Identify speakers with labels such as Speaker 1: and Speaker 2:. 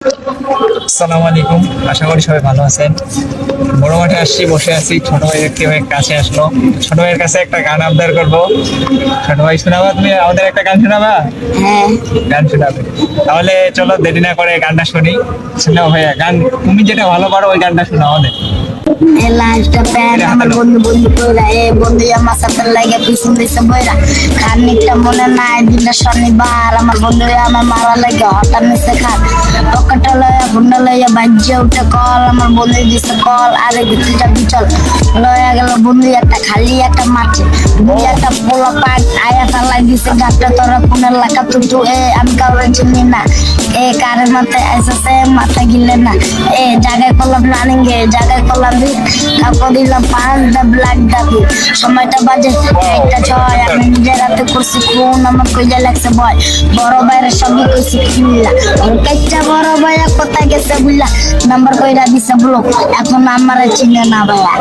Speaker 1: আসসালামু আলাইকুম, আশা করি সবাই ভালো আছেন। বড় মাঠে আসছি, বসে আছি। ছোট ভাইয়ের কেউ এক কাছে আসলো, ছোট ভাইয়ের কাছে একটা গান আবদার করবো। ছোট ভাই শোনাবা, তুমি আমাদের একটা গান শোনাবা?
Speaker 2: হ্যাঁ,
Speaker 1: গান শোনাবে, তাহলে চলো দেরি না করে গানটা শুনি। শোনাও ভাইয়া গান, তুমি যেটা ভালো পারো ওই গানটা শোনাও আমাদের।
Speaker 2: এই লালটা প্যান্ট আমার বন্ধু বন্ধু কইরা বন্ধু আমার সাথে লাগে পিছন দিছে বইরা খানিকটা মনে নাই দিনটা শনিবার আমার বন্ধু আমার মারা লাগে হঠাৎ নিচে খান পকেটে লয়া গুন্ডা লয়া বাজ্যে উঠে কল আমার বন্ধু দিছে কল আরে ভিতরটা বিচল লয়া গেল বন্ধু একটা খালি একটা মাঠে দুই একটা পোলা পাট আয়া ফালাই দিছে গাছটা তোরা কোনের লাকা তুতু আমি কাউরে চিনি না কারের মাথায় এসেছে মাথা গিলে না জায়গায় করলাম রানিং জায়গায় করলাম কাউকে দিলাম 5 ব্ল্যাক ডাবি সময়টা বাজে 1:06 আমি নিজের রাতে করছি খুন আমার কইলে লাগছে ভয় বড় ভাইয়ের সবই কইছি খিল্লা কেচ্চা বড় ভাইয়া কোথায় গেছে বুঝলা নাম্বার কইরা দিছে ব্লক এখন আমারে চিনে না ভাইয়া।